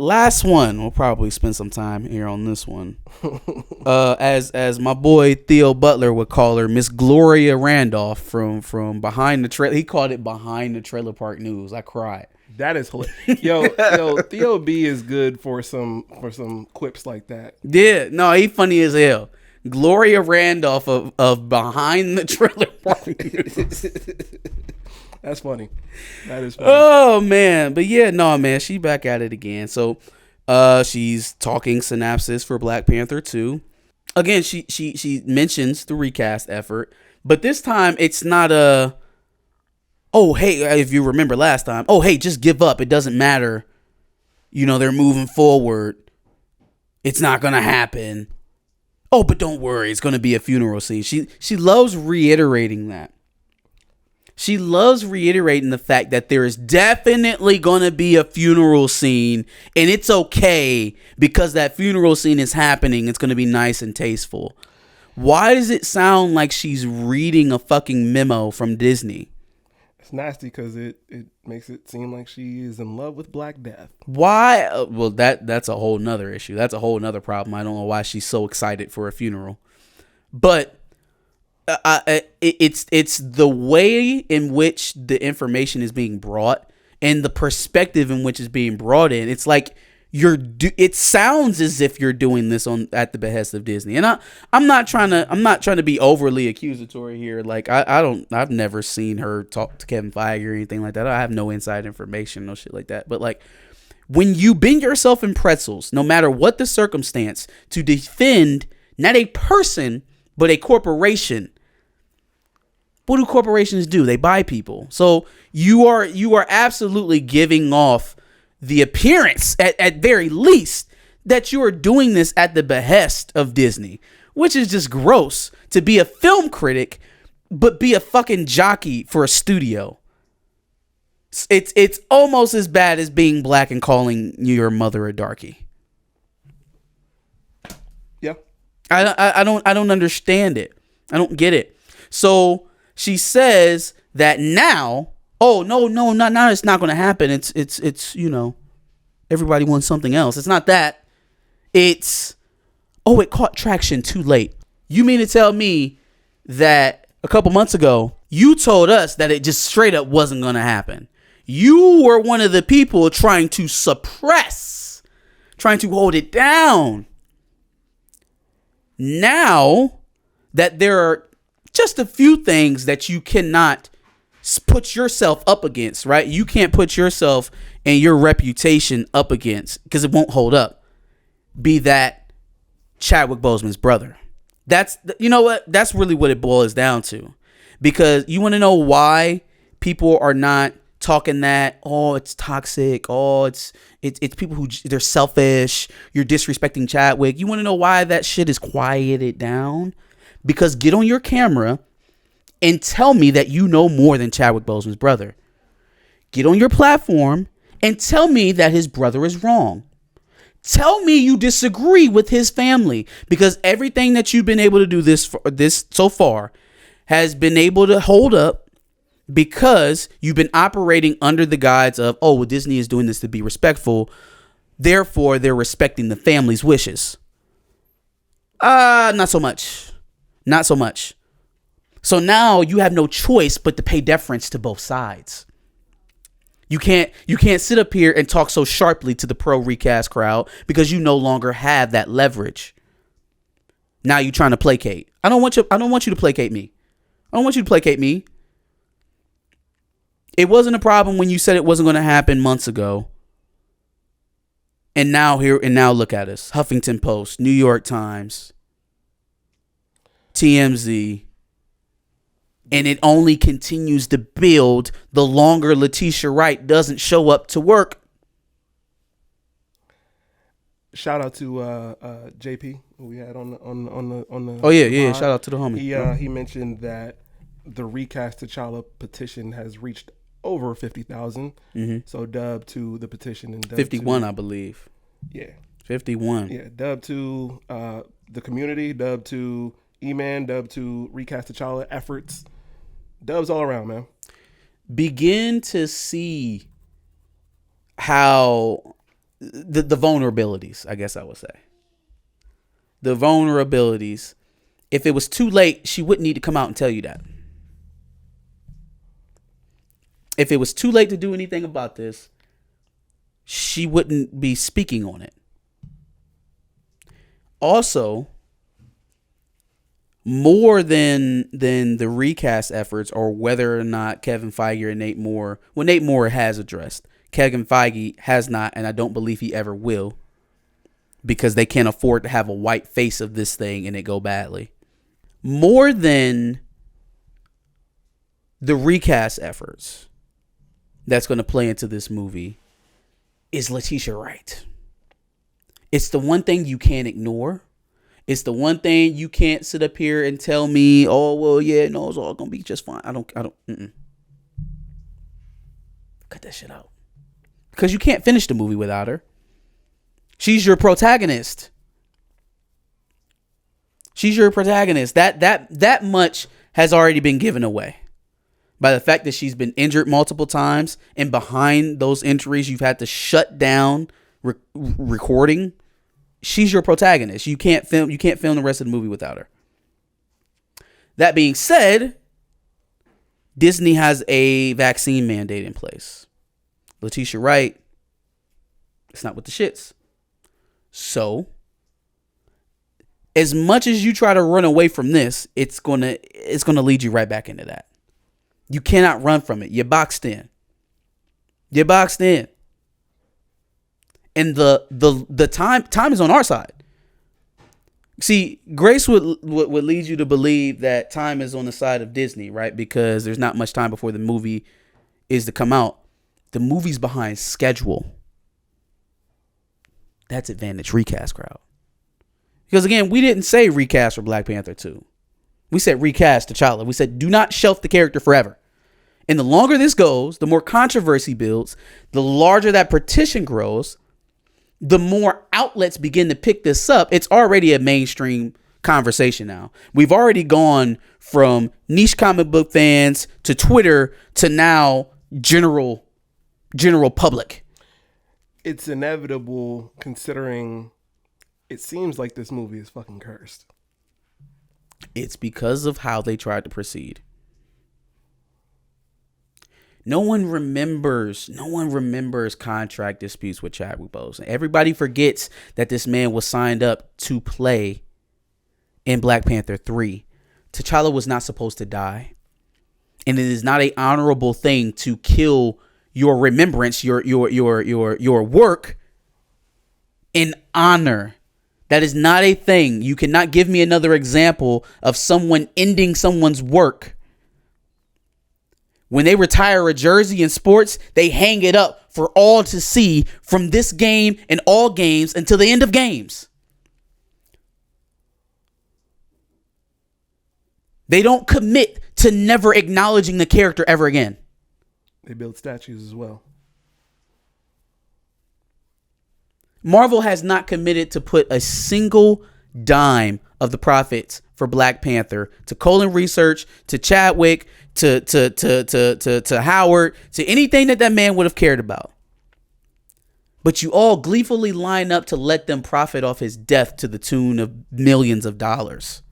last one. We'll probably spend some time here on this one. As my boy Theo Butler would call her, Miss Gloria Randolph from Behind the Trailer. He called it Behind the Trailer Park News. I cried. That is hilarious. Yo, Theo B is good for some quips like that. Yeah, no, he funny as hell. Gloria Randolph of Behind the Trailer Park News. That's funny. That is funny. Oh man, but yeah, no man, she back at it again. So, she's talking synopsis for Black Panther 2. Again, she mentions the recast effort, but this time it's not a, oh hey, if you remember last time, oh hey, just give up. It doesn't matter. You know, they're moving forward. It's not gonna happen. Oh, but don't worry, it's gonna be a funeral scene. She loves reiterating that. She loves reiterating the fact that there is definitely going to be a funeral scene, and it's okay because that funeral scene is happening. It's going to be nice and tasteful. Why does it sound like she's reading a fucking memo from Disney? It's nasty because it makes it seem like she is in love with Black Death. Why? Well, that's a whole nother issue. That's a whole nother problem. I don't know why she's so excited for a funeral. But it's the way in which the information is being brought and the perspective in which it's being brought in. It's like it sounds as if you're doing this at the behest of Disney. And I'm not trying to be overly accusatory here. Like I've never seen her talk to Kevin Feige or anything like that. I have no inside information, no shit like that. But like, when you bend yourself in pretzels, no matter what the circumstance, to defend not a person but a corporation. What do corporations do? They buy people. So you are absolutely giving off the appearance, at very least, that you are doing this at the behest of Disney, which is just gross to be a film critic, but be a fucking jockey for a studio. It's almost as bad as being black and calling your mother a darky. Yeah. I don't understand it. I don't get it. So she says that now, oh no, not now. It's not going to happen. It's you know, everybody wants something else. It's not that. It's, oh, it caught traction too late. You mean to tell me that a couple months ago you told us that it just straight up wasn't going to happen? You were one of the people trying to suppress, trying to hold it down. Now that there are just a few things that you cannot put yourself up against, right? You can't put yourself and your reputation up against because it won't hold up. Be that Chadwick Boseman's brother. That's, you know what? That's really what it boils down to. Because you want to know why people are not talking that, oh, it's toxic, oh, it's people who, they're selfish, you're disrespecting Chadwick. You want to know why that shit is quieted down? Because get on your camera and tell me that you know more than Chadwick Boseman's brother. Get on your platform and tell me that his brother is wrong. Tell me you disagree with his family, because everything that you've been able to do this so far has been able to hold up because you've been operating under the guise of, oh, well, Disney is doing this to be respectful, therefore they're respecting the family's wishes. Not so much. Not so much. So now you have no choice but to pay deference to both sides. You can't sit up here and talk so sharply to the pro recast crowd because you no longer have that leverage. Now you're trying to placate. I don't want you to placate me. I don't want you to placate me. It wasn't a problem when you said it wasn't going to happen months ago. And now look at us. Huffington Post, New York Times, TMZ. And it only continues to build the longer Letitia Wright doesn't show up to work. Shout out to JP who we had on the. Oh yeah. Shout out to the homie. He mentioned that the Recast T'challa petition has reached over 50,000. Mm-hmm. So dub to the petition and dub 51, I believe. Yeah, 51. Yeah, dub to the community, dub to E-Man, dub to Recast T'challa efforts. Dubs all around, man. Begin to see how the vulnerabilities, I guess I would say. The vulnerabilities. If it was too late, she wouldn't need to come out and tell you that. If it was too late to do anything about this, she wouldn't be speaking on it. Also, more than the recast efforts, or whether or not Kevin Feige or Nate Moore, well, Nate Moore has addressed. Kevin Feige has not, and I don't believe he ever will, because they can't afford to have a white face of this thing and it go badly. More than the recast efforts that's going to play into this movie is Letitia Wright. It's the one thing you can't ignore. It's the one thing you can't sit up here and tell me, oh, well, yeah, no, it's all going to be just fine. I don't. Cut that shit out. Because you can't finish the movie without her. She's your protagonist. She's your protagonist. That much has already been given away by the fact that she's been injured multiple times, and behind those injuries, you've had to shut down recording. She's your protagonist. You can't film the rest of the movie without her. That being said, Disney has a vaccine mandate in place. Letitia Wright, it's not with the shits. So, as much as you try to run away from this, it's gonna lead you right back into that. You cannot run from it. You're boxed in. You're boxed in. And the time is on our side. See, Grace would lead you to believe that time is on the side of Disney, right? Because there's not much time before the movie is to come out. The movie's behind schedule. That's advantage recast crowd. Because again, we didn't say recast for Black Panther 2. We said recast T'Challa. We said do not shelf the character forever. And the longer this goes, the more controversy builds, the larger that petition grows, the more outlets begin to pick this up. It's already a mainstream conversation now. We've already gone from niche comic book fans to Twitter to now general public. It's inevitable, considering it seems like this movie is fucking cursed. It's because of how they tried to proceed. No one remembers contract disputes with Chadwick Boseman. Everybody forgets that this man was signed up to play in Black Panther 3. T'Challa was not supposed to die. And it is not an honorable thing to kill your remembrance, your work in honor. That is not a thing. You cannot give me another example of someone ending someone's work. When they retire a jersey in sports, they hang it up for all to see from this game and all games until the end of games. They don't commit to never acknowledging the character ever again. They build statues as well. Marvel has not committed to put a single dime of the profits for Black Panther to colon research, to Chadwick, to Howard, to anything that man would have cared about. But you all gleefully line up to let them profit off his death to the tune of millions of dollars.